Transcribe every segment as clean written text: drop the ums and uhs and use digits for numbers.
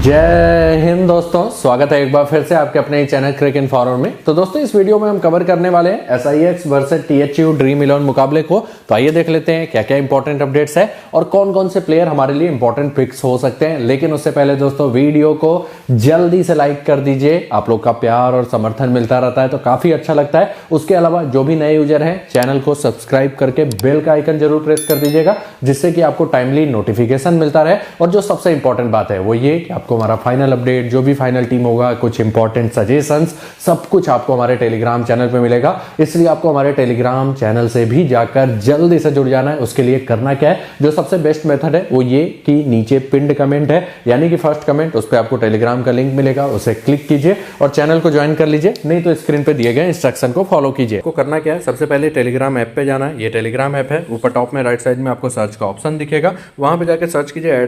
जय हिंद दोस्तों, स्वागत है एक बार फिर से आपके अपने चैनल क्रिक इन्फॉर्मर में। तो दोस्तों इस वीडियो में हम कवर करने वाले हैं SIX वर्सेस THU ड्रीम 11 मुकाबले को। तो आइए देख लेते हैं क्या क्या इंपॉर्टेंट अपडेट्स है और कौन कौन से प्लेयर हमारे लिए इंपॉर्टेंट पिक्स हो सकते हैं। लेकिन उससे पहले दोस्तों वीडियो को जल्दी से लाइक कर दीजिए, आप लोग का प्यार और समर्थन मिलता रहता है तो काफी अच्छा लगता है। उसके अलावा जो भी नए यूजर हैं चैनल को सब्सक्राइब करके बेल का आइकन जरूर प्रेस कर दीजिएगा, जिससे कि आपको टाइमली नोटिफिकेशन मिलता रहे। और जो सबसे इंपॉर्टेंट बात है वो ये कि आपको हमारा फाइनल अपडेट, जो भी फाइनल टीम होगा, कुछ इंपॉर्टेंट सजेशंस, सब कुछ आपको हमारे टेलीग्राम चैनल पे मिलेगा। इसलिए आपको हमारे टेलीग्राम चैनल से भी जाकर जल्दी से जुड़ जाना है। उसके लिए करना क्या है, जो सबसे बेस्ट मेथड है वो ये कि नीचे पिंड कमेंट है, यानी कि फर्स्ट कमेंट, उस पर आपको टेलीग्राम का लिंक मिलेगा, उसे क्लिक कीजिए और चैनल को ज्वाइन कर लीजिए। नहीं तो स्क्रीन पे दिए गए इंस्ट्रक्शन को फॉलो कीजिए। आपको करना क्या है, सबसे पहले टेलीग्राम ऐप पे जाना है। ये टेलीग्राम ऐप है, ऊपर टॉप में राइट साइड में आपको सर्च का ऑप्शन दिखेगा, वहां पे जाकर सर्च कीजिए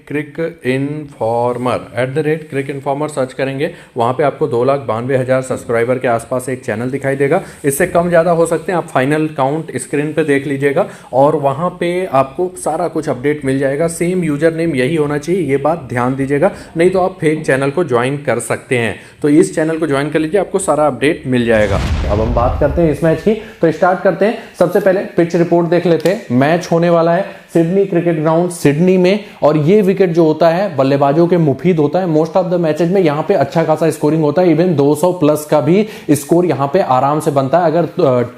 @क्रिक इन्फॉर्मर। @क्रिक इन्फॉर्मर सर्च करेंगे, वहां पे आपको 2,92,000 सब्सक्राइबर के आसपास एक चैनल दिखाई देगा। इससे कम ज्यादा हो सकते हैं, आप फाइनल काउंट स्क्रीन पे देख लीजिएगा और वहां पे आपको सारा कुछ अपडेट मिल जाएगा। सेम यूजर नेम यही होना चाहिए, ये बात ध्यान दीजिएगा, नहीं तो आप फेक चैनल को ज्वाइन कर सकते हैं। तो इस चैनल को ज्वाइन कर लीजिए, आपको सारा अपडेट मिल जाएगा। अब हम बात करते हैं इस मैच की, तो स्टार्ट करते हैं। सबसे पहले पिच रिपोर्ट देख लेते हैं। मैच होने वाला है सिडनी क्रिकेट ग्राउंड सिडनी में, और ये विकेट जो होता है बल्लेबाजों के मुफीद होता है। मोस्ट ऑफ द मैचेज में यहाँ पे अच्छा खासा स्कोरिंग होता है, इवन 200 प्लस का भी स्कोर यहाँ पे आराम से बनता है अगर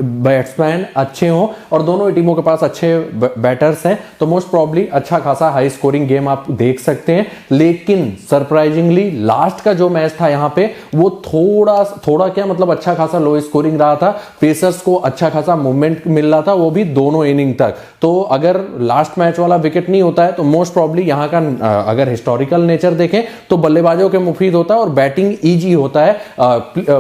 बैट्समैन अच्छे हों और दोनों टीमों के पास अच्छे बैटर्स हैं तो मोस्ट प्रॉब्ली अच्छा खासा हाई स्कोरिंग गेम आप देख सकते हैं। लेकिन सरप्राइजिंगली लास्ट का जो मैच था यहाँ पे वो थोड़ा क्या मतलब अच्छा खासा लो स्कोरिंग रहा था। पेसर्स को अच्छा खासा मूवमेंट मिल रहा था, वो भी दोनों इनिंग तक। तो अगर लास्ट मैच वाला विकेट नहीं होता है तो मोस्ट प्रॉब्ली यहां का अगर हिस्टोरिकल नेचर देखें तो बल्लेबाजों के मुफीद होता है और बैटिंग इजी होता है।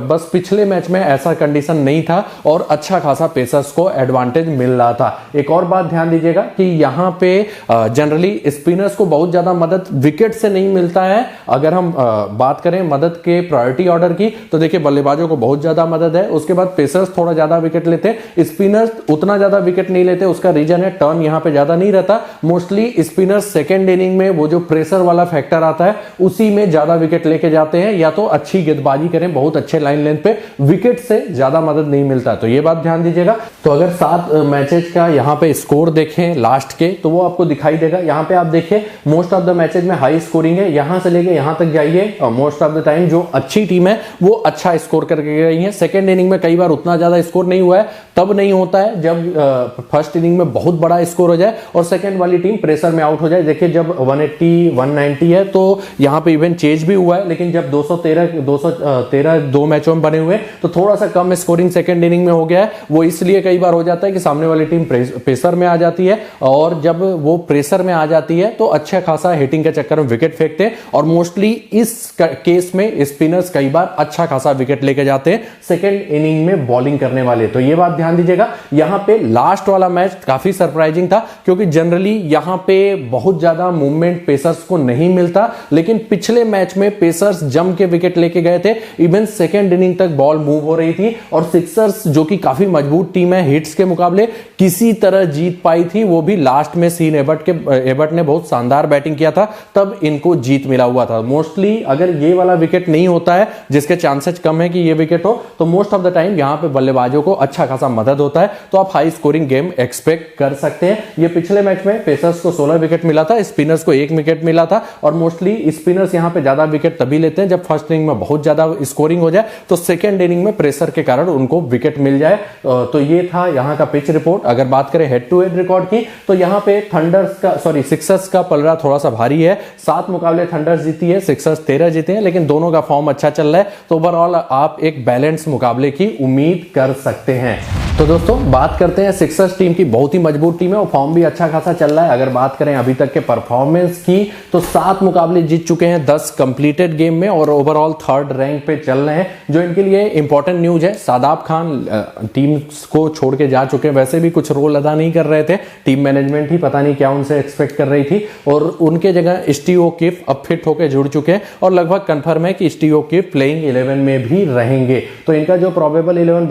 बस पिछले मैच में ऐसा कंडीशन नहीं था और अच्छा खासा पेसर्स को एडवांटेज मिल रहा था। एक और बात ध्यान दीजिएगा कि यहां पे जनरली स्पिनर्स को बहुत ज्यादा मदद विकेट से नहीं मिलता है। अगर हम बात करें मदद के प्रायोरिटी ऑर्डर की तो देखिए बल्लेबाजों को बहुत ज्यादा मदद है, उसके बाद पेसर्स थोड़ा ज्यादा विकेट लेते हैं, स्पिनर्स उतना ज्यादा विकेट नहीं लेते। उसका रीजन है टर्न यहां पे ज्यादा नहीं रहता। मोस्टली स्पिनर्स सेकेंड इनिंग में वो जो प्रेशर वाला फैक्टर आता है उसी में ज्यादा विकेट लेके जाते हैं, या तो अच्छी गेंदबाजी करें बहुत अच्छे लाइन लेंथ पे, विकेट से ज्यादा मदद नहीं मिलता। तो ये बात ध्यान दीजिएगा। तो अगर 7 मैचेज का यहाँ पे स्कोर देखें लास्ट के तो वो आपको दिखाई देगा। यहाँ पे आप देखिए मोस्ट ऑफ द मैचेज में हाई स्कोरिंग है, यहां से लेके यहां तक जाइए और मोस्ट ऑफ द टाइम जो अच्छी टीम है वो अच्छा स्कोर करके गई है। सेकेंड इनिंग में कई बार उतना ज्यादा स्कोर नहीं हुआ है, तब नहीं होता है जब फर्स्ट इनिंग में बहुत बड़ा स्कोर हो जाए और सेकंड वाली टीम प्रेशर में आउट हो जाए। देखिए जब 180 190 है तो यहां पे इवन चेज भी हुआ है, लेकिन जब 213 दो मैचों में बने हुए तो थोड़ा सा कम स्कोरिंग सेकंड इनिंग में हो गया है। वो इसलिए कई बार हो जाता है कि सामने वाली टीम प्रेशर में आ जाती है, और जब वो प्रेशर में आ जाती है तो अच्छा खासा हिटिंग के चक्कर में विकेट फेंकते हैं। और मोस्टली इस केस में स्पिनर्स कई बार अच्छा खासा विकेट लेके जाते हैं सेकेंड इनिंग में बॉलिंग करने वाले। तो ये बात ध्यान दीजिएगा। यहां पे लास्ट वाला मैच काफी सरप्राइजिंग था, क्योंकि जनरली यहां पे बहुत ज्यादा मूवमेंट पेसर्स को नहीं मिलता, लेकिन पिछले मैच में पेसर्स जम के विकेट लेके गए थे। इवन सेकेंड इनिंग तक बॉल मूव हो रही थी और सिक्सर्स जो कि काफी मजबूत टीम है हिट्स के मुकाबले, किसी तरह जीत पाई थी। वो भी लास्ट में सीन एबर्ट ने बहुत शानदार बैटिंग किया था, तब इनको जीत मिला हुआ था। मोस्टली अगर ये वाला विकेट नहीं होता है, जिसके चांसेस कम है कि ये विकेट हो, तो मोस्ट ऑफ द टाइम यहां पे बल्लेबाजों को अच्छा खासा मदद होता है, तो आप हाई स्कोरिंग गेम एक्सपेक्ट कर सकते हैं। ये पिछले मैच में पेसर्स को 16 विकेट मिला था, स्पिनर्स को 1 विकेट मिला था। और मोस्टली स्पिनर्स यहां पे ज्यादा विकेट तभी लेते हैं जब फर्स्ट इनिंग में बहुत ज्यादा स्कोरिंग हो जाए, तो सेकंड इनिंग में प्रेशर के कारण उनको विकेट मिल जाए। तो ये था यहां का पिच रिपोर्ट। अगर बात करें हेड टू हेड रिकॉर्ड की तो यहां पे सिक्सर्स का पलड़ा थोड़ा सा भारी है। 7 मुकाबले थंडर्स जीती है, सिक्सर्स 13 जीते हैं, लेकिन दोनों का फॉर्म अच्छा चल रहा है, तो ओवरऑल आप एक बैलेंस मुकाबले की उम्मीद कर सकते हैं। तो दोस्तों बात करते हैं सिक्सर्स टीम की, बहुत ही मजबूत टीम है और फॉर्म भी अच्छा खासा चल रहा है। अगर बात करें अभी तक के परफॉर्मेंस की तो 7 मुकाबले जीत चुके हैं 10 कंप्लीटेड गेम में और ओवरऑल 3rd रैंक पे चल रहे हैं, जो इनके लिए इंपॉर्टेंट न्यूज है। शादाब खान टीम को छोड़ के जा चुके हैं, वैसे भी कुछ रोल अदा नहीं कर रहे थे, टीम मैनेजमेंट ही पता नहीं क्या उनसे एक्सपेक्ट कर रही थी, और उनके जगह स्टीव ओ'कीफ अब फिट होकर जुड़ चुके हैं और लगभग कंफर्म है कि स्टीव ओ'कीफ प्लेइंग 11 में भी रहेंगे। तो इनका जो प्रोबेबल 11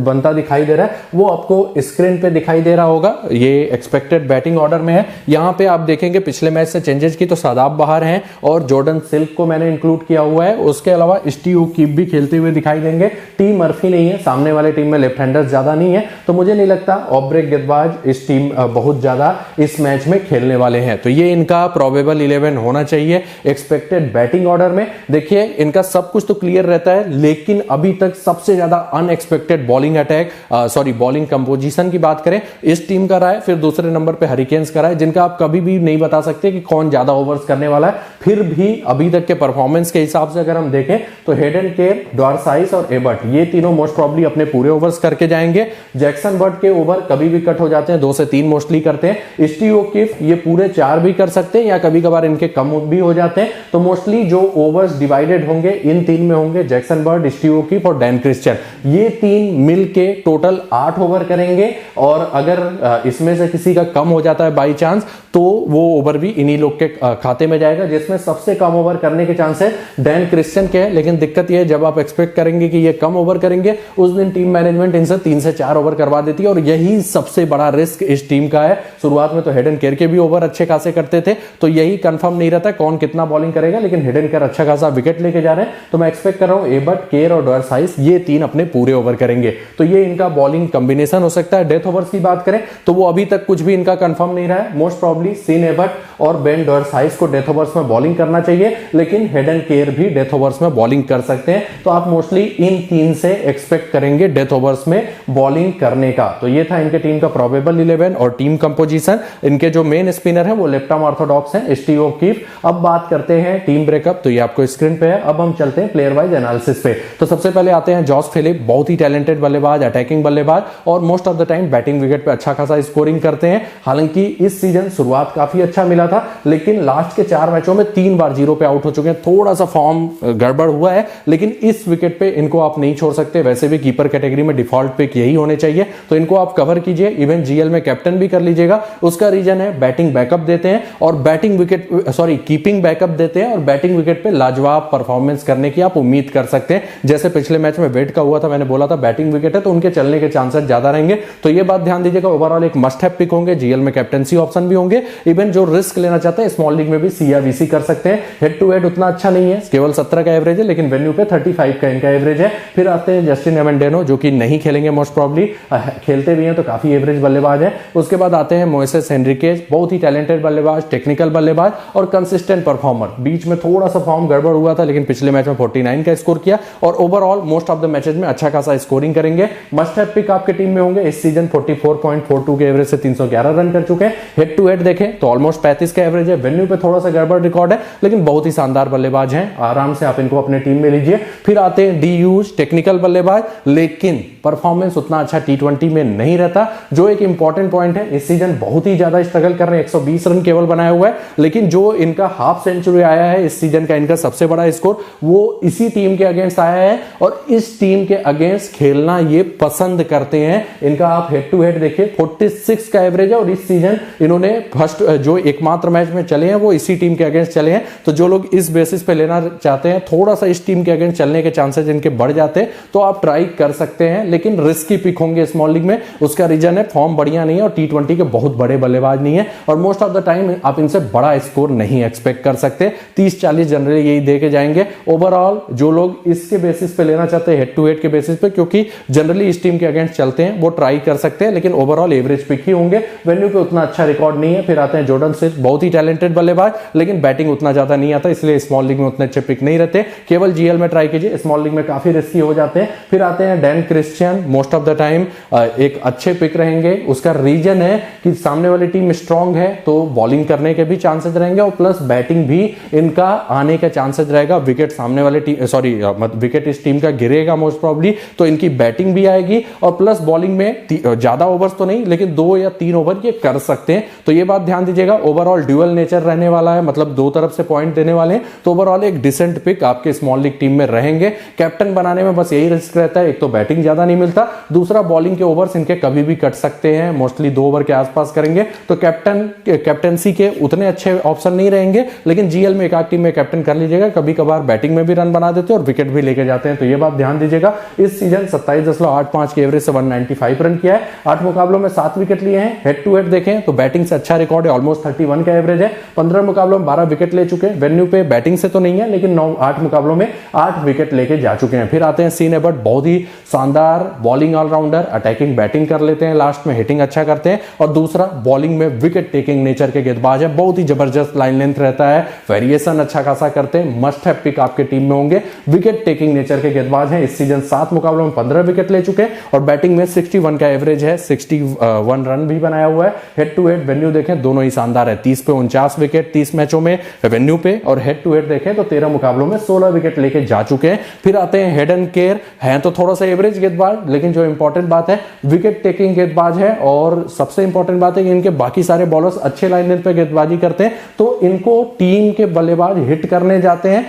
बनता दिखाई दे रहा है वो आपको स्क्रीन पे दिखाई दे रहा होगा। ये एक्सपेक्टेड एक्सपेक्टेड बैटिंग ऑर्डर में है। यहां पे आप देखेंगे पिछले मैच से चेंजेस की तो शादाब बाहर हैं और जॉर्डन सिल्क को मैंने इंक्लूड किया हुआ है। उसके अलावा स्टीव ओकीफ भी खेलते हुए दिखाई देंगे। टी मर्फी नहीं है, सामने वाले टीम में लेफ्ट हैंडर्स ज्यादा नहीं है, तो मुझे नहीं लगता ऑफ ब्रेक गेंदबाज इस टीम बहुत ज्यादा इस मैच में खेलने वाले हैं। तो ये इनका प्रोबेबल 11 होना चाहिए एक्सपेक्टेड बैटिंग ऑर्डर में। देखिए इनका सब कुछ तो क्लियर रहता है, लेकिन अभी तक सबसे ज्यादा unexpected bowling attack bowling composition की बात करें इस टीम का रहा है। फिर दूसरे नंबर पे हरिकेन्स का रहा है, जिनका आप कभी भी नहीं बता सकते कि कौन ज्यादा ओवर्स करने वाला है। फिर भी अभी तक के परफॉर्मेंस के हिसाब से अगर हम देखें तो हेडन केयर, डॉर्साइस और एबर्ट ये तीनों मोस्ट प्रॉब्ली अपने पूरे ओवर्स करके जाएंगे। जैक्सन बर्ड के ओवर कभी भी कट हो जाते हैं, 2 से 3 मोस्टली करते हैं। स्टीव ओकीफ ये पूरे 4 भी कर सकते हैं या कभी कभार इनके कम भी हो जाते हैं। तो मोस्टली जो ओवर्स डिवाइडेड होंगे इन 3 में होंगे, जैक्सन बर्ड, स्टीव ओकीफ और डैन क्रिश्चियन। ये 3 मिलके टोटल 8 ओवर करेंगे और अगर इसमें से किसी का कम हो जाता है बाई चांस तो वो ओवर भी इन्हीं लोग के खाते में जाएगा, जिसमें सबसे कम ओवर करने के चांस है डैन क्रिश्चियन के। लेकिन दिक्कत ये है जब आप एक्सपेक्ट करेंगे कि ये कम ओवर करेंगे उस दिन टीम मैनेजमेंट इनसे 3 से 4 ओवर करवा देती है और यही सबसे बड़ा रिस्क इस टीम का है। शुरुआत में तो हेडन केयर के भी ओवर अच्छे खासे करते थे, तो यही कंफर्म नहीं रहता कौन कितना बॉलिंग करेगा, लेकिन हेडन केयर अच्छा खासा विकेट लेके जा रहे हैं। तो मैं एक्सपेक्ट कर रहा हूं एबर्ट, केयर और डॉर्साइस ये 3 अपने पूरे ओवर करेंगे। तो ये इनका बॉलिंग कॉम्बिनेशन हो सकता है। डेथ ओवर्स की बात करें तो वो अभी तक कुछ भी इनका कंफर्म नहीं रहा है। मोस्ट प्रॉब्ली सीन एबर्ट और बेन डॉर्साइस को डेथ ओवर्स में बॉलिंग करना चाहिए, लेकिन हेडन केयर भी डेथ ओवर्स में बॉलिंग कर सकते हैं। तो आप मोस्टली इन 3 से एक्सपेक्ट करेंगे डेथ ओवर्स में बॉलिंग करने का। तो ये था इनके टीम का प्रोबेबल 11 और टीम कंपोजिशन। इनके जो मेन स्पिनर है वो लेफ्ट आर्म ऑर्थोडॉक्स है, स्टीव ओकीफ। अब बात करते हैं टीम ब्रेकअप, तो ये आपको स्क्रीन पे है। अब हम चलते हैं प्लेयर वाइज एनालिसिस पे। तो सबसे पहले आते हैं जॉस फिलिप, बहुत ही टैलेंटेड बल्लेबाज, अटैकिंग बल्लेबाज और most of the time batting wicket पे अच्छा खासा स्कोरिंग करते हैं। हालांकि इस सीजन शुरुआत काफी अच्छा मिला था, लेकिन लास्ट के 4 मैचों में 3 बार 0 पे आउट हो चुके हैं। थोड़ा सा फॉर्म गड़बड़ हुआ है, लेकिन इस विकेट पे इनको आप नहीं छोड़ सकते। वैसे भी कीपर कैटेगरी में डिफॉल्ट पिक यही होने चाहिए, तो इनको आप कवर कीजिए। इवन जीएल में कैप्टन भी कर लीजिएगा। उसका रीजन है बैटिंग बैकअप देते हैं और कीपिंग बैकअप देते हैं और बैटिंग विकेट पे लाजवाब परफॉर्मेंस करने की आप उम्मीद कर सकते हैं। जैसे पिछले मैच में वेट का हुआ था, मैंने बोला था बैटिंग विकेट है तो उनके चलने के चांसेस ज्यादा रहेंगे। तो ये बात ध्यान दीजिएगा। ओवरऑल एक मस्ट हैव पिक होंगे, जीएल में कैप्टनसी ऑप्शन भी होंगे। इवन जो रिस्क लेना चाहते हैं स्मॉल लीग में भी सी या वीसी कर सकते हैं। हेड टू हेड उतना अच्छा नहीं है, केवल 17 का एवरेज है, लेकिन वेन्यू पे 35 का इनका एवरेज है। फिर आते हैं जस्टिन एमेंडेनो, जो कि नहीं खेलेंगे मोस्ट प्रॉब्ली, खेलते भी हैं तो काफी एवरेज बल्लेबाज है। उसके बाद आते हैं मोइसेस हेनरिकेज, बहुत ही टैलेंटेड बल्लेबाज, टेक्निकल बल्लेबाज और कंसिस्टेंट परफॉर्मर। बीच में थोड़ा सा फॉर्म गड़बड़ हुआ था, लेकिन पिछले मैच में 49 का स्कोर किया और overall most of the matches में अच्छा खासा स्कोरिंग करेंगे। मस्ट हैव पिक आपके टीम में होंगे। इस सीजन 44.42 के एवरेज से 311 रन कर चुके हैं। हेड टू हेड देखें तो ऑलमोस्ट 35 का एवरेज है। वेन्यू पे थोड़ा सा गड़बड़ रिकॉर्ड है, लेकिन बहुत ही शानदार बल्लेबाज हैं। आराम से आप इनको अपने टीम में लीजिए। फिर आते हैं डी यूज, टेक्निकल बल्लेबाज, लेकिन परफॉर्मेंस उतना अच्छा T20 में नहीं रहता, जो एक इंपॉर्टेंट पॉइंट है। इस सीजन बहुत ही ज्यादा स्ट्रगल कर रहे हैं, 120 रन केवल बनाया हुआ है, लेकिन जो इनका हाफ सेंचुरी आया है इस सीजन का, इनका सबसे बड़ा स्कोर, वो इसी टीम के अगेंस्ट आया है और इस टीम के अगेंस्ट खेलना ये पसंद करते हैं। इनका आप हेड टू हेड देखिए, 46 का एवरेज है और इस सीजन इन्होंने फर्स्ट जो एकमात्र मैच में चले हैं वो इसी टीम के अगेंस्ट चले हैं। तो जो लोग इस बेसिस पे लेना चाहते हैं, थोड़ा सा इस टीम के अगेंस्ट चलने के चांसेस इनके बढ़ जाते हैं, तो आप ट्राई कर सकते हैं, लेकिन रिस्की पिक होंगे स्मॉल लीग में। उसका रीजन है फॉर्म बढ़िया नहीं है और T20 के बहुत बड़े बल्लेबाज नहीं है और मोस्ट ऑफ द टाइम आप इनसे बड़ा स्कोर नहीं एक्सपेक्ट कर सकते। 30-40 जनरली यही दे के जाएंगे। ओवरऑल जो लोग इसके बेसिस पे लेना चाहते हैं, हेड टू हेड के बेसिस पे, क्योंकि जनरली इस टीम के अगेंस्ट चलते हैं, वो ट्राई कर सकते हैं, लेकिन ओवरऑल एवरेज पिक ही होंगे। वेन्यू पे उतना अच्छा रिकॉर्ड नहीं है। फिर आते हैं जॉर्डन सिल्क, बहुत ही टैलेंटेड बल्लेबाज, लेकिन बैटिंग उतना ज्यादा नहीं आता, इसलिए स्मॉल लीग में उतने अच्छे पिक नहीं रहते। केवल जीएल में ट्राई कीजिए, स्मॉल लीग में काफी रिस्की हो जाते हैं। फिर आते हैं Dan Christian, most of the time एक अच्छे पिक रहेंगे। उसका रीजन है कि सामने वाली टीम स्ट्रांग है तो बॉलिंग करने के भी चांसेस रहेंगे और प्लस बैटिंग भी इनका आने का चांसेस रहेगा। विकेट सामने वाले विकेट इस टीम का गिरेगा मोस्ट प्रॉब्ली, तो इनकी बैटिंग भी आएगी और प्लस बॉलिंग में ज्यादा ओवर्स तो नहीं, लेकिन 2 या 3 ओवर ये कर सकते हैं। तो ये बात ध्यान दीजिएगा। ओवरऑल ड्यूअल नेचर रहने वाला है, मतलब 2 तरफ से पॉइंट देने वाले हैं, तो ओवरऑल एक डिसेंट पिक आपके स्मॉल लीग टीम में रहेंगे। कैप्टन बनाने में बस यही रिस्क रहता है, एक तो बैटिंग ज्यादा नहीं मिलता, दूसरा बॉलिंग के ओवर्स इनके कभी भी कट सकते हैं, मोस्टली 2 ओवर के आसपास करेंगे, तो कैप्टनसी के उतने अच्छे ऑप्शन नहीं रहेंगे। लेकिन जीएल में एक आध टीम में कैप्टन कर लीजिएगा, कभी कभार बैटिंग में भी रन बना देते हैं और विकेट भी लेके जाते हैं। तो ये बात ध्यान दीजिएगा। इस सीजन 27.85 के एवरेज से 195 रन किया है, 8 मुकाबलों में 7 विकेट लिए हैं। हेड हेड टू हेड देखें तो बैटिंग से अच्छा रिकॉर्ड है, ऑलमोस्ट 31 का एवरेज है। 15 मुकाबलों में 12 विकेट ले चुके हैं। वेन्यू पे बैटिंग से तो नहीं है, लेकिन 8 मुकाबलों में 8 विकेट लेके जा चुके हैं। फिर आते हैं सीन एबर्ट, बहुत ही शानदार बॉलिंग ऑलराउंडर, अटैकिंग बैटिंग कर लेते हैं, लास्ट में हिटिंग अच्छा करते हैं। और दूसरा बॉलिंग में विकेट टेकिंग नेचर के गेंदबाज है, बहुत ही जबरदस्त लाइन लेंथ रहता है, वेरिएशन अच्छा खासा करते हैं, मस्ट हैव पिक आपके टीम में होंगे। विकेट टेकिंग नेचर के गेंदबाज हैं। इस सीजन 7 मुकाबलों में 15 विकेट ले चुके हैं और बैटिंग में 61 का एवरेज है, 61 रन भी बनाया हुआ है। हेड टू हेड वेन्यू देखें दोनों ही शानदार है, 30 पे 49 विकेट 30 मैचों में वेन्यू पे, और हेड टू हेड देखें तो 13 मुकाबलों में 16 विकेट लेके जा चुके हैं। फिर आते हैं हेड एंड केयर, हैं तो थोड़ा सा एवरेज गेंदबाज, लेकिन जो इंपॉर्टेंट बात है विकेट टेकिंग गेंदबाज है। और सबसे इंपॉर्टेंट बात है कि इनके बाकी सारे बॉलर्स अच्छे लाइन लेंथ पे गेंदबाजी करते हैं, तो इनको टीम के बल्लेबाज हिट करने जाते हैं,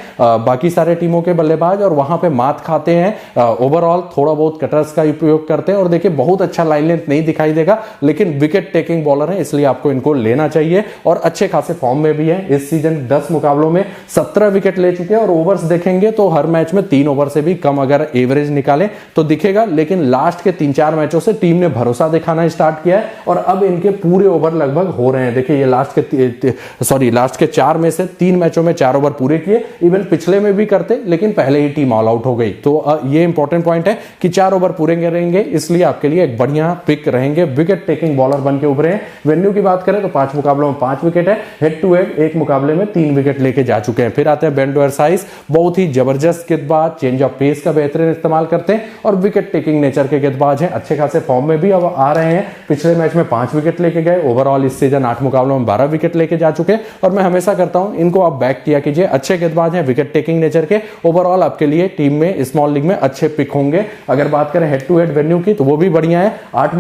बाकी सारे टीमों के बल्लेबाज, और वहां पे मात खाते हैं। ओवरऑल थोड़ा बहुत कटर्स का उपयोग करते हैं, और देखिए बहुत अच्छा लाइन लेंथ नहीं दिखाई देगा, लेकिन विकेट टेकिंग बॉलर है, इसलिए आपको इनको लेना चाहिए। और अच्छे खासे फॉर्म में भी है। इस सीजन 10 मुकाबलों में 17 विकेट ले चुके हैं, और ओवर्स देखेंगे तो हर मैच में 3 ओवर से भी कम अगर एवरेज निकालें तो दिखेगा। लेकिन लास्ट के 3-4 मैचों से टीम ने भरोसा दिखाना स्टार्ट किया है, और अब इनके पूरे ओवर लगभग हो रहे हैं। देखिए ये लास्ट के 4 में से 3 मैचों में 4 ओवर पूरे किए। इवन पिछले में भी करते, लेकिन पहले ही टीम ऑल आउट हो गई। तो ये इंपॉर्टेंट पॉइंट है कि 4 ओवर पूरे करेंगे, इसलिए आपके लिए एक बढ़िया पिक रहेंगे। विकेट टेकिंग बॉलर बन के उभरे हैं। वेन्यू की बात करें तो 5 मुकाबलों में 5 विकेट है। हेड टू हेड 1 मुकाबले में 3 विकेट लेके जा चुके हैं। फिर आते हैं बेन डुअर्साइज, बहुत ही जबरदस्त गेंदबाज, चेंज ऑफ पेस का बेहतरीन इस्तेमाल करते हैं और विकेट टेकिंग नेचर के गेंदबाज हैं। अच्छे खासे फॉर्म में भी अब आ रहे हैं। पिछले मैच में 5 विकेट लेके गए। ओवरऑल इस सीजन 8 मुकाबलों में 12 विकेट लेके जा चुके हैं। और मैं हमेशा करता हूं इनको आप बैक किया कीजिए, अच्छे गेंदबाज हैं, विकेट टेकिंग नेचर के। ओवरऑल आपके लिए टीम में स्मॉल लीग में अच्छे पिक होंगे। अगर बात करें हेड टू हेड वेन्यू की तो वो भी बढ़िया है। 10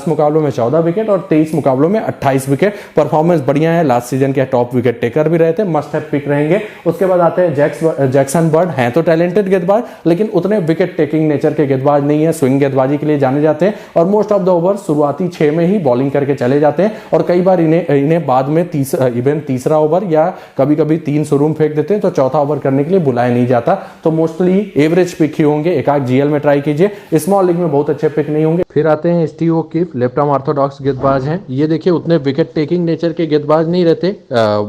मुकाबलों में 14 विकेट और 23 मुकाबलों में 28 विकेट। परफॉर्मेंस बढ़िया है, लास्ट सीजन के टॉप विकेट टेकर भी रहते हैं, मस्ट हैव पिक रहेंगे। उसके बाद आते हैं जैक्सन बर्ड, हैं तो टैलेंटेड गेंदबाज, लेकिन उतने विकेट टेकिंग नेचर के गेंदबाज नहीं है, स्विंग गेंदबाजी के लिए जाने जाते हैं और मोस्ट ऑफ द ओवर शुरुआती 6 में ही बॉलिंग करके चले जाते हैं। और कई बार इन्हें बाद में तीसरा ओवर या कभी कभी 3 शुरू में फेंक देते हैं, तो चौथा ओवर करने के लिए बुलाया नहीं जाता। तो मोस्टली एवरेज पिक ही होंगे। एक आध जीएल में ट्राई कीजिए, स्मॉल लीग में बहुत अच्छे पिक नहीं होंगे। फिर आते हैं स्टीव ओ'कीफ, लेफ्ट आर्म ऑर्थोडॉक्स गेंदबाज हैं। ये देखिए उतने विकेट टेकिंग नेचर के गेंदबाज नहीं रहते,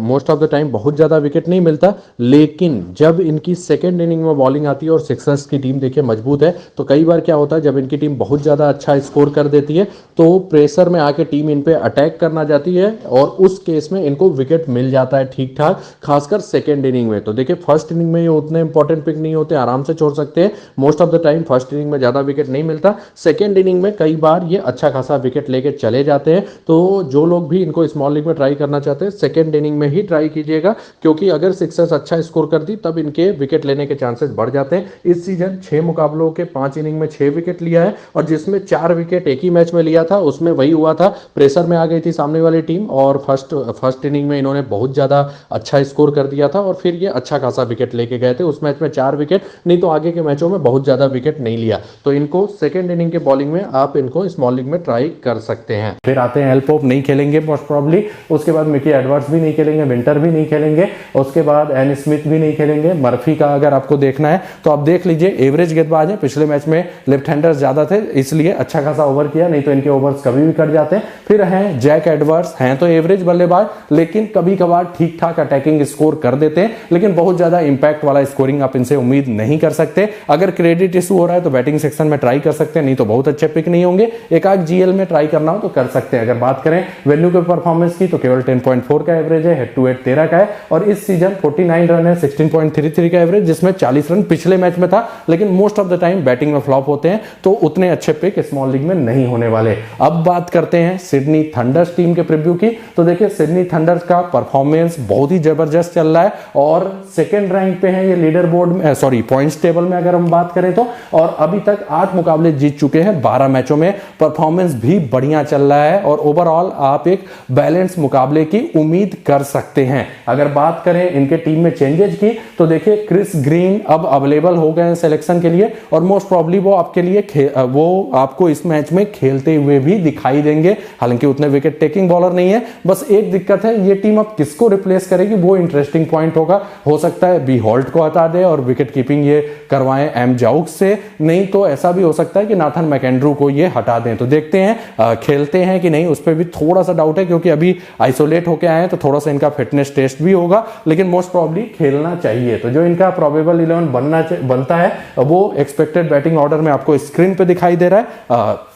मोस्ट ऑफ द टाइम बहुत ज्यादा विकेट नहीं मिलता, लेकिन जब इनकी सेकंड इनिंग में बॉलिंग आती है और सिक्सर्स की टीम देखिए मजबूत है, तो कई बार क्या होता है जब इनकी टीम बहुत ज्यादा अच्छा स्कोर कर देती है तो प्रेशर में आके टीम इन पे अटैक करना जाती है और उस केस में इनको विकेट मिल जाता है ठीक ठाक, खासकर सेकंड इनिंग में। तो देखिए फर्स्ट इनिंग में ये उतने इंपॉर्टेंट पिक नहीं होते, आराम से छोड़ सकते हैं। Most of the time first inning में ज्यादा विकेट नहीं मिलता, सेकंड इनिंग में कई बार ये अच्छा खासा विकेट लेके चले जाते हैं। तो जो लोग भी इनको स्मॉल लीग में ट्राई करना चाहते हैं सेकंड इनिंग में ही ट्राई कीजिएगा, क्योंकि अगर सिक्सर्स अच्छा स्कोर कर दी तब इनके विकेट लेने के चांसेस बढ़ जाते हैं। इस सीजन 6 मुकाबलों के 5 इनिंग में 6 विकेट लिया है और जिसमें 4 विकेट एक ही मैच में लिया था, उसमें वही हुआ था, प्रेशर में आ गई थी सामने वाली टीम और फर्स्ट इनिंग में इन्होंने बहुत ज्यादा अच्छा स्कोर कर दिया था और फिर ये अच्छा खासा विकेट लेके गए थे। उस मैच में 4 विकेट, नहीं तो आगे के मैचों में बहुत ज्यादा विकेट नहीं लिया। तो इनको सेकंड इनिंग के बॉलिंग में आप इनको स्मॉल लीग में ट्राई कर सकते हैं। फिर आते हैं एल पोप, नहीं खेलेंगे मोस्ट प्रॉब्ली। उसके बाद मिकी एडवर्ड्स भी नहीं खेलेंगे, विंटर भी नहीं खेलेंगे, उसके बाद एन स्मिथ भी नहीं खेलेंगे। मर्फी का अगर आपको देखना है तो आप देख लीजिए, एवरेज गेंदबाज है, पिछले मैच में लेफ्ट हैंडर्स ज्यादा थे इसलिए अच्छा खासा ओवर किया, नहीं तो इनके ओवर्स कभी भी कट जाते हैं। फिर हैं जैक एडवर्ड्स, हैं तो एवरेज बल्लेबाज लेकिन कभी कभार ठीक ठाक अटैकिंग स्कोर कर देते हैं, लेकिन बहुत ज्यादा इंपैक्ट वाला स्कोरिंग आप इनसे उम्मीद नहीं कर सकते। अगर क्रेडिट इशू हो रहा है तो बैटिंग सेक्शन में ट्राई कर सकते हैं, नहीं तो बहुत अच्छे पिक नहीं होंगे। एक आध जीएल में ट्राई करना हो तो कर सकते हैं। अगर बात करें वेन्यू के परफॉर्मेंस की तो केवल 10.4 का एवरेज है, हेड टू हेड 13 का है और इस सीजन 49 रन है, 16.33 का एवरेज, जिसमें 40 रन पिछले मैच में था, लेकिन most of the time batting में फ्लॉप होते हैं, तो उतने अच्छे पिक स्मॉल लीग में नहीं होने वाले। अब बात करते हैं सिडनी थंडर्स टीम के प्रीव्यू की। तो देखिए सिडनी थंडर्स का परफॉर्मेंस बहुत ही जबरदस्त चल रहा है और सेकंड रैंक पे है ये लीडर बोर्ड में, सॉरी पॉइंट्स टेबल में अगर हम बात करें तो। और अभी तक 8 मुकाबले जीत चुके हैं 12 मैचों में, परफॉर्मेंस भी बढ़िया चल रहा है और ओवरऑल आप एक बैलेंस मुकाबले की उम्मीद कर सकते हैं। अगर बात करें इनके टीम में चेंजेस की तो देखिए क्रिस ग्रीन अब अवेलेबल हो गए हैं सिलेक्शन के लिए और मोस्ट प्रॉब्ली वो आपके लिए वो आपको इस मैच में खेलते हुए भी दिखाई देंगे। हालांकि उतने विकेट टेकिंग बॉलर नहीं है, बस एक दिक्कत है ये टीम अब किसको रिप्लेस करेगी वो इंटरेस्टिंग पॉइंट होगा। हो सकता है बी हॉल्ट को हटा दे और विकेट कीपिंग ये करवाएं एम जाउक्स से, नहीं तो ऐसा भी हो सकता है कि नाथन मैकेंड्रू को ये हटा दें। तो देखते हैं खेलते हैं कि नहीं उस पर भी थोड़ा सा डाउट है, क्योंकि अभी आइसोलेट होके आए हैं तो थोड़ा सा इनका फिटनेस टेस्ट भी होगा, लेकिन मोस्ट प्रॉब्ली खेलना चाहिए। तो जो इनका प्रोबेबल 11 बनता है वो एक्सपेक्टेड बैटिंग ऑर्डर में आपको स्क्रीन पे दिखाई दे रहा है।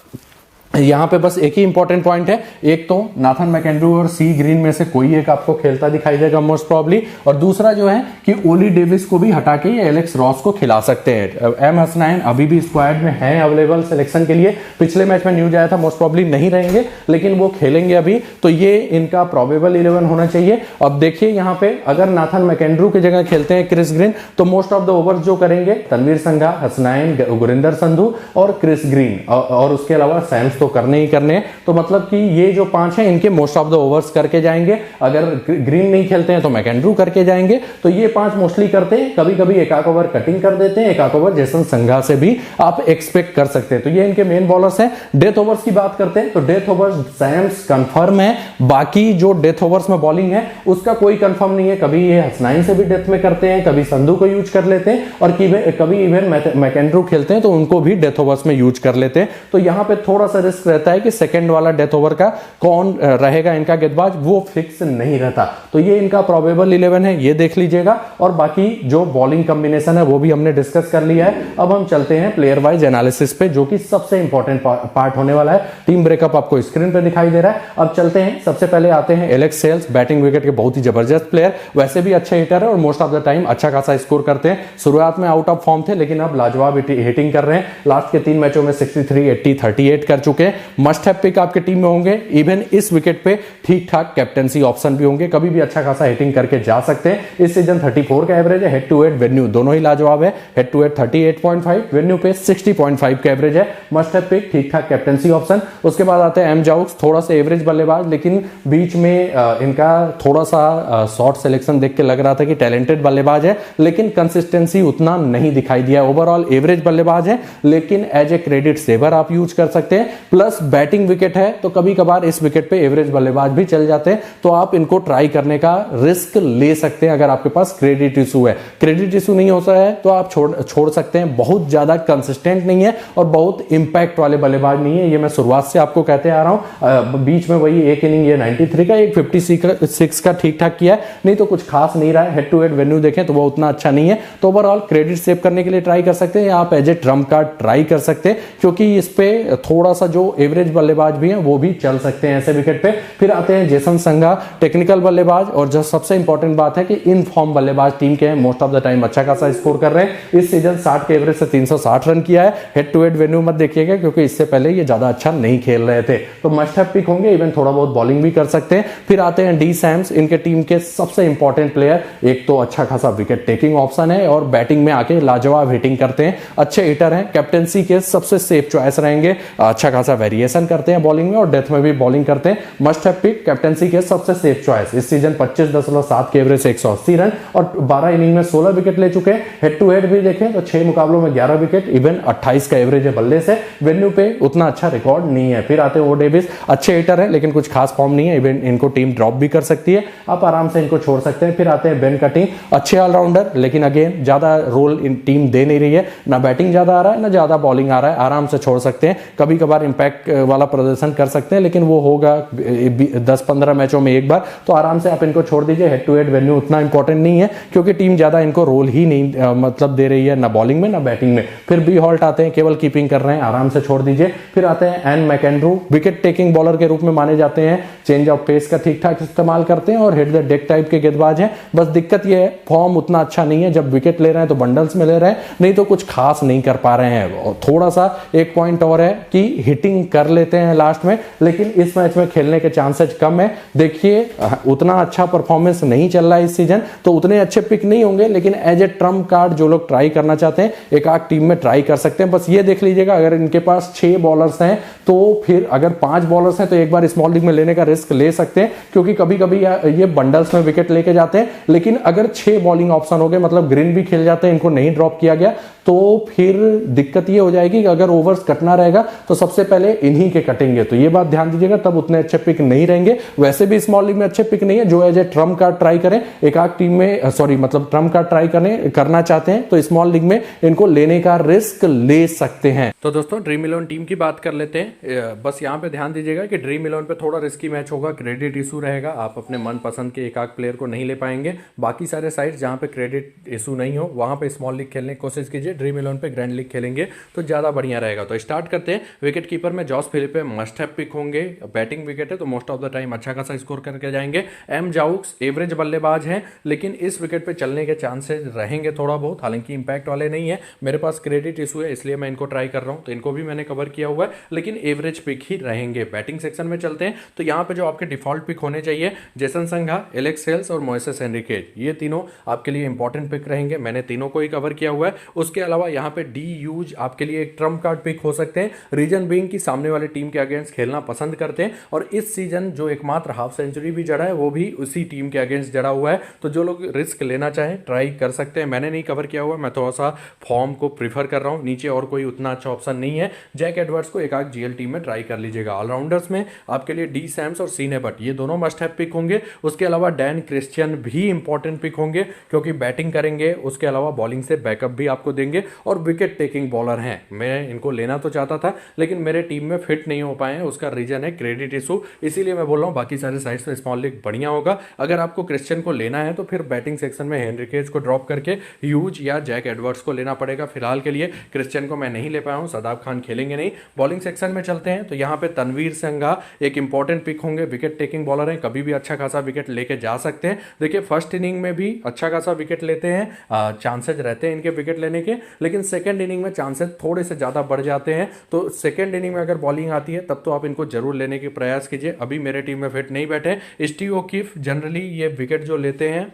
यहां पे बस एक ही इंपॉर्टेंट पॉइंट है, एक तो नाथन मैकेंड्रू और सी ग्रीन में से कोई एक आपको खेलता दिखाई देगा मोस्ट प्रॉब्ली, और दूसरा जो है कि ओली डेविस को भी हटा के एलेक्स रॉस को खिला सकते हैं। एम हसनैन अभी भी स्क्वाड में है अवेलेबल सिलेक्शन के लिए, पिछले मैच में न्यूज आया था मोस्ट प्रॉब्ली नहीं रहेंगे, लेकिन वो खेलेंगे अभी, तो ये इनका प्रोबेबल 11 होना चाहिए। अब देखिए यहाँ पे अगर नाथन मैकेंड्रू की जगह खेलते हैं क्रिस ग्रीन, तो मोस्ट ऑफ द ओवर्स जो करेंगे तनवीर संघा, हसनैन, गुरिंदर संधू और क्रिस ग्रीन, और उसके अलावा सैम्स करने ही करने। तो मतलब कि ये जो 5 हैं इनके मोस्ट ऑफ द ओवर्स करके जाएंगे। अगर ग्रीन नहीं खेलते हैं तो मैकेंड्रू करके जाएंगे। तो ये 5 मोस्टली करते हैं, कभी कभी एक आध ओवर कटिंग कर देते हैं, एक आध ओवर जेसन संघा से भी आप एक्सपेक्ट कर सकते हैं। तो ये इनके मेन बॉलर्स हैं। डेथ ओवर्स की बात करते हैं तो डेथ ओवर्स सैम्स कंफर्म है, बाकी जो डेथ ओवर्स में बॉलिंग है उसका कोई कंफर्म नहीं है। कभी ये हसनैन से भी डेथ में करते हैं, कभी संधू को यूज कर लेते हैं, और कभी इवन मैकेंड्रू खेलते हैं तो उनको भी डेथ ओवर्स में यूज कर लेते हैं। तो यहां पे थोड़ा सा रिस्क रहता है कि सेकंड वाला डेथ ओवर का कौन रहेगा इनका गेंदबाज, वो फिक्स नहीं रहता। तो ये इनका प्रोबेबल 11 है, ये देख लीजिएगा। और बाकी जो बॉलिंग कॉम्बिनेशन है वो भी हमने डिस्कस कर लिया है। अब हम चलते हैं प्लेयर वाइज एनालिसिस पे, जो कि सबसे इंपॉर्टेंट पार्ट होने वाला है। टीम ब्रेकअप आपको स्क्रीन पे दिखाई दे रहा है। अब चलते हैं, सबसे पहले आते हैं एलेक्स सेल्स, बैटिंग विकेट के बहुत ही जबरदस्त प्लेयर, वैसे भी अच्छे हिटर है और मोस्ट ऑफ द टाइम अच्छा खासा स्कोर करते हैं। शुरुआत में आउट ऑफ फॉर्म थे, लेकिन अब लाजवाब हिटिंग कर रहे हैं। लास्ट के 3 मैचों में 63, 80, 38 कर चुके हैं। मस्ट हैव पिक आपके टीम में होंगे। इवन इस विकेट पे ठीक ठाक कैप्टेंसी ऑप्शन भी होंगे, कभी भी अच्छा खासा हिटिंग करके जा सकते हैं। इस सीजन 34 का एवरेज है, हेड टू हेड वेन्यू दोनों ही लाजवाब है। हेड टू हेड 38.5, वेन्यू पे 60.5 का एवरेज है। मस्ट हैव पिक, ठीक ठाक कैप्टेंसी ऑप्शन। उसके बाद आते हैं एम जाउक्स, थोड़ा सा एवरेज बल्लेबाज, लेकिन बीच में इनका थोड़ा सा शॉर्ट सिलेक्शन देख के लग रहा था कि टैलेंटेड बल्लेबाज है, लेकिन कंसिस्टेंसी उतना नहीं दिखाई दिया। ओवरऑल एवरेज बल्लेबाज है, लेकिन एज ए क्रेडिट सेवर आप यूज कर सकते हैं। प्लस बैटिंग विकेट है तो कभी कभार इस विकेट पे एवरेज बल्लेबाज भी चल जाते हैं, तो आप इनको ट्राई करने का रिस्क ले सकते हैं अगर आपके पास क्रेडिट इशू है। क्रेडिट इशू नहीं होता है तो आप छोड़ सकते हैं। बहुत ज्यादा कंसिस्टेंट नहीं है और बहुत इंपैक्ट वाले बल्लेबाज नहीं है, ये मैं शुरुआत से आपको कहते आ रहा हूं। बीच में वही एक इनिंग ये 93 का, एक 56 का ठीक ठाक किया है, नहीं तो कुछ खास नहीं रहा है। हेड टू हेड वेन्यू देखें तो वो उतना अच्छा नहीं है। तो ओवरऑल क्रेडिट सेव करने के लिए ट्राई कर सकते हैं, या आप as a trump card try कर सकते हैं, क्योंकि इस पे थोड़ा सा जो एवरेज बल्लेबाज भी हैं वो भी चल सकते हैं ऐसे विकेट पे। फिर आते हैं जेसन संघा, टेक्निकल बल्लेबाज, और जो सबसे इंपॉर्टेंट बात है कि इन फॉर्म बल्लेबाज टीम के हैं, मोस्ट ऑफ द टाइम अच्छा खासा स्कोर कर रहे हैं। इस सीजन 60 के एवरेज से 360 रन किया है। हेड टू हेड वेन्यू मत देखिएगा, क्योंकि इससे पहले ये ज्यादा अच्छा नहीं खेल रहे थे। तो मस्ट हैव पिक होंगे, इवन थोड़ा बहुत बॉलिंग भी कर सकते हैं। फिर आते हैं डी सैम्स, इनके टीम के सबसे इंपॉर्टेंट प्लेयर। एक तो अच्छा खासा विकेट टेकिंग ऑप्शन है और बैटिंग में आके लाजवाब हिटिंग करते हैं, अच्छे हिटर हैं। कैप्टेंसी के सबसे सेफ चॉइस रहेंगे, अच्छा खासा वेरिएशन करते हैं बॉलिंग में और डेथ में भी बॉलिंग करते हैं। मस्ट हैव पिक, कैप्टेंसी के सबसे सेफ चॉइस। इस सीजन 25.7 के एवरेज से 180 रन और 12 इनिंग में 16 विकेट ले चुके हैं। हेड टू हेड भी देखें तो 6 मुकाबलों में 11 विकेट, इवन 28 का एवरेज है बल्ले से। वेन्यू पे उतना अच्छा रिकॉर्ड नहीं है। फिर आते हैं ओ डेविस, अच्छे हिटर है लेकिन कुछ खास फॉर्म नहीं है, इवन इनको टीम ड्रॉप भी कर सकती है, आप आराम से इनको छोड़ सकते हैं। फिर आते हैं बेन कटिंग, अच्छे ऑलराउंडर, लेकिन अगेन ज्यादा रोल इन टीम दे नहीं रही है, ना बैटिंग ज्यादा आ रहा है ना ज्यादा बॉलिंग आ रहा है, आराम से छोड़ सकते हैं। कभी कभार इंपैक्ट वाला प्रदर्शन कर सकते हैं, लेकिन वो होगा 10-15 मैचों में एक बार, तो आराम से आप इनको छोड़ दीजिए। हेड टू हेड वेन्यू उतना इंपॉर्टेंट नहीं है, क्योंकि टीम ज्यादा इनको रोल ही नहीं मतलब दे रही है, ना बॉलिंग में ना बैटिंग में। फिर बी हॉल्ट आते हैं, केवल कीपिंग कर रहे हैं, आराम से छोड़ दीजिए। फिर आते हैं Ian McAndrew, wicket taking bowler के रूप में माने जाते हैं, चेंज ऑफ पेस का ठीक ठाक इस्तेमाल करते हैं और हिट द डेक टाइप के गेंदबाज हैं। बस दिक्कत यह है फॉर्म उतना अच्छा नहीं है, जब विकेट ले रहे हैं तो बंडल्स में ले रहे हैं, नहीं तो कुछ खास नहीं कर पा रहे हैं। थोड़ा सा एक पॉइंट और है कि हिटिंग कर लेते हैं लास्ट में, लेकिन इस मैच में खेलने के चांसेस कम है। देखिए उतना अच्छा परफॉर्मेंस नहीं चल रहा है इस सीजन, तो उतने अच्छे पिक नहीं होंगे, लेकिन एज ए ट्रम्प कार्ड जो लोग ट्राई करना चाहते हैं एक आध टीम में ट्राई कर सकते हैं। बस ये देख लीजिएगा, अगर इनके पास 6 बॉलर्स हैं तो फिर अगर 5 बॉलर्स हैं तो एक बार स्मॉल लीग में लेने का रिस्क ले सकते हैं, क्योंकि कभी कभी ये बंडल्स में विकेट लेके जाते हैं। लेकिन अगर 6 बॉलिंग ऑप्शन हो गए, मतलब ग्रीन भी खेल जाते हैं, इनको नहीं ड्रॉप किया गया, तो फिर दिक्कत ये हो जाएगी कि अगर ओवर्स कटना रहेगा तो सबसे पहले इन्हीं के कटेंगे, तो ये बात ध्यान दीजिएगा, तब उतने अच्छे पिक नहीं रहेंगे। वैसे भी स्मॉल लीग में अच्छे पिक नहीं है, जो as a trump card try करें, एक आध टीम में सॉरी मतलब ट्रम्प कार्ड ट्राई करना चाहते हैं तो स्मॉल लीग में इनको लेने का रिस्क ले सकते हैं। तो दोस्तों ड्रीम 11 टीम की बात कर लेते हैं। बस यहाँ पे ध्यान दीजिएगा कि ड्रीम 11 पे थोड़ा रिस्की मैच होगा, क्रेडिट इशू रहेगा, आप अपने मन पसंद के एक आध प्लेयर को नहीं ले पाएंगे। बाकी सारे साइड जहाँ पे क्रेडिट इशू नहीं हो वहां पे स्मॉल लीग खेलने की कोशिश कीजिए। ड्रीम 11 पे ग्रैंड लीग खेलेंगे तो ज्यादा बढ़िया रहेगा। तो स्टार्ट करते हैं। विकेट कीपर में Josh Philippe must have pick होंगे, बैटिंग विकेट है तो मोस्ट ऑफ द टाइम अच्छा खासा स्कोर करके जाएंगे। एम जाउक्स एवरेज बल्लेबाज हैं लेकिन इस विकेट पे चलने के चांसेस रहेंगे थोड़ा बहुत, हालांकि इंपैक्ट वाले नहीं है। मेरे पास क्रेडिट इशू है इसलिए मैं इनको ट्राई कर रहा हूं, तो इनको भी मैंने कवर किया हुआ है, लेकिन एवरेज पिक ही रहेंगे। बैटिंग सेक्शन में चलते हैं तो यहाँ पे जो आपके डिफॉल्ट पिक होने चाहिए, जेसन संघा, एलेक्स हेल्स और मोइसेस हेनरिकेज, ये तीनों आपके लिए इंपॉर्टेंट पिक रहेंगे। मैंने तीनों को ही कवर किया हुआ है। उसके अलावा यहाँ पे डी यूज आपके लिए एक ट्रम्प कार्ड पिक हो सकते हैं, रीजन बीइंग की सामने वाले टीम के अगेंस्ट खेलना पसंद करते हैं और इस सीजन जो एकमात्र हाफ सेंचुरी भी जड़ा है वो भी उसी टीम के अगेंस्ट जड़ा हुआ है। तो जो लोग रिस्क लेना चाहें ट्राई कर सकते हैं। मैंने नहीं कवर किया हुआ, मैं थोड़ा सा फॉर्म को प्रीफर कर रहा हूं, नीचे और कोई उतना अच्छा ऑप्शन नहीं है। जैक एडवर्ड्स को एक आध जीएल टीम में ट्राई कर लीजिएगा। ऑलराउंडर्स में आपके लिए डी सैम्स और सी नेबट, ये दोनों मस्ट हैव पिक होंगे। उसके अलावा डैन क्रिश्चियन भी इंपॉर्टेंट पिक होंगे क्योंकि बैटिंग करेंगे, उसके अलावा बॉलिंग से बैकअप भी आपको देंगे और विकेट टेकिंग बॉलर हैं। मैं इनको लेना तो चाहता था लेकिन मेरे टीम में फिट नहीं हो पाए हैं, उसका रीजन है क्रेडिट इशू, इसीलिए मैं बोल रहा हूं बाकी सारे साइड्स में स्मॉल लीग बढ़िया होगा। अगर आपको क्रिश्चियन को लेना है तो फिर बैटिंग सेक्शन में हेनरिकेज को ड्रॉप करके ह्यूज या जैक एडवर्ड्स को लेना पड़ेगा। फिलहाल के लिए क्रिश्चियन को मैं नहीं ले पाया हूं, सदाब खान खेलेंगे नहीं। बॉलिंग सेक्शन में चलते हैं तो यहाँ पे तनवीर संघा एक इंपॉर्टेंट पिक होंगे, विकेट टेकिंग बॉलर हैं, कभी भी अच्छा खासा विकेट लेके जा सकते हैं। देखिए फर्स्ट इनिंग में भी अच्छा खासा विकेट लेते हैं, चांसेस रहते हैं इनके विकेट लेने के, लेकिन सेकंड इनिंग में चांसेस थोड़े से ज्यादा बढ़ जाते हैं। तो सेकंड इनिंग में अगर बॉलिंग आती है तब तो आप इनको जरूर लेने की प्रयास कीजिए। अभी मेरे टीम में फिट नहीं बैठे। स्टीव ओकीफ जनरली ये विकेट जो लेते हैं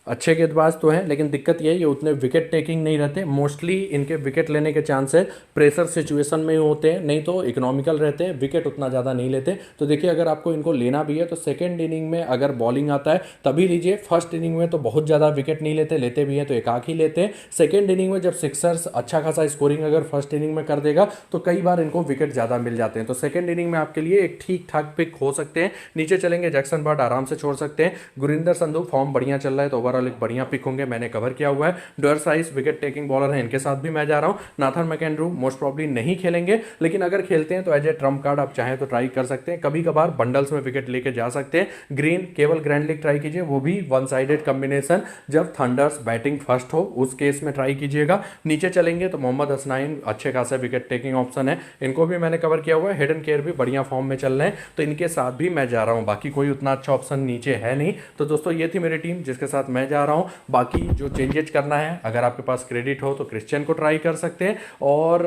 अच्छे गेंदबाज तो हैं लेकिन दिक्कत ये है ये उतने विकेट टेकिंग नहीं रहते। मोस्टली इनके विकेट लेने के चांसेस प्रेशर सिचुएशन में ही होते हैं, नहीं तो इकोनॉमिकल रहते हैं, विकेट उतना ज़्यादा नहीं लेते। तो देखिए अगर आपको इनको लेना भी है तो सेकंड इनिंग में अगर बॉलिंग आता है तभी लीजिए। फर्स्ट इनिंग में तो बहुत ज़्यादा विकेट नहीं लेते, लेते भी हैं तो एक आख ही लेते हैं। सेकेंड इनिंग में जब सिक्सर्स अच्छा खासा स्कोरिंग अगर फर्स्ट इनिंग में कर देगा तो कई बार इनको विकेट ज़्यादा मिल जाते हैं। तो सेकेंड इनिंग में आपके लिए एक ठीक ठाक पिक हो सकते हैं। नीचे चलेंगे जैक्सन बर्ड आराम से छोड़ सकते हैं। गुरिंदर संधू फॉर्म बढ़िया चल रहा है तो ओवरऑल एक बढ़िया पिक होंगे, मैंने कवर किया हुआ है। Door size wicket taking bowler है, इनके साथ भी मैं जा रहा हूं। नाथन मैकेंड्रू मोस्ट प्रॉब्ली नहीं खेलेंगे लेकिन अगर खेलते हैं तो एज ए ट्रम्प कार्ड आप चाहें तो ट्राई कर सकते हैं। कभी कभार बंडल्स में विकेट लेके जा सकते हैं। ग्रीन केवल ग्रैंड लीग ट्राई कीजिए, वो भी वन साइडेड कॉम्बिनेशन, जब थंडर्स बैटिंग फर्स्ट हो उस केस में ट्राई कीजिएगा। नीचे चलेंगे तो मोहम्मद हसनैन अच्छे खासे विकेट टेकिंग ऑप्शन है, इनको भी मैंने कवर किया हुआ है। हेडन केयर भी बढ़िया फॉर्म में चल रहे हैं तो इनके साथ भी मैं जा रहा हूं। बाकी कोई उतना अच्छा ऑप्शन नीचे है नहीं। तो दोस्तों ये थी मेरी टीम जिसके साथ मैं जा रहा हूं। बाकी जो चेंजेस करना है, अगर आपके पास क्रेडिट हो तो क्रिश्चियन को ट्राई कर सकते हैं और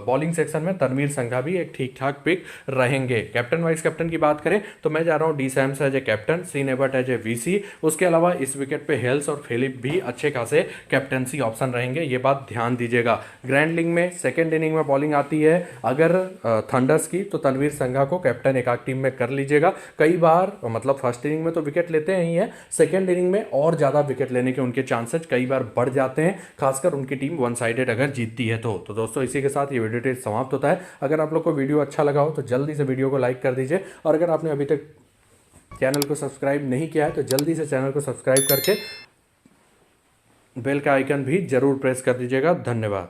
बॉलिंग सेक्शन में तनवीर संघा भी एक ठीक ठाक पिक रहेंगे। कैप्टन वाइस कैप्टन की बात करें तो मैं जा रहा हूं D Sams as a captain, Sean Abbott as a VC. उसके अलावा इस विकेट पे हेल्स और फिलिप भी अच्छे खासे कैप्टनसी ऑप्शन रहेंगे, ये बात ध्यान दीजिएगा। ग्रैंड लीग में सेकेंड इनिंग में बॉलिंग आती है अगर थंडर्स की तो तनवीर संघा को कैप्टन एक आध टीम में कर लीजिएगा। कई बार मतलब फर्स्ट इनिंग में तो विकेट लेते ही हैं, सेकेंड इनिंग में और ज्यादा विकेट लेने के उनके चांसेस कई बार बढ़ जाते हैं, खासकर उनकी टीम वन साइडेड अगर जीतती है तो दोस्तों इसी के साथ ये वीडियो टेस्ट समाप्त होता है। अगर आप लोग को वीडियो अच्छा लगा हो तो जल्दी से वीडियो को लाइक कर दीजिए और अगर आपने अभी तक चैनल को सब्सक्राइब नहीं किया है तो जल्दी से चैनल को सब्सक्राइब करके बेल का आइकन भी जरूर प्रेस कर दीजिएगा। धन्यवाद।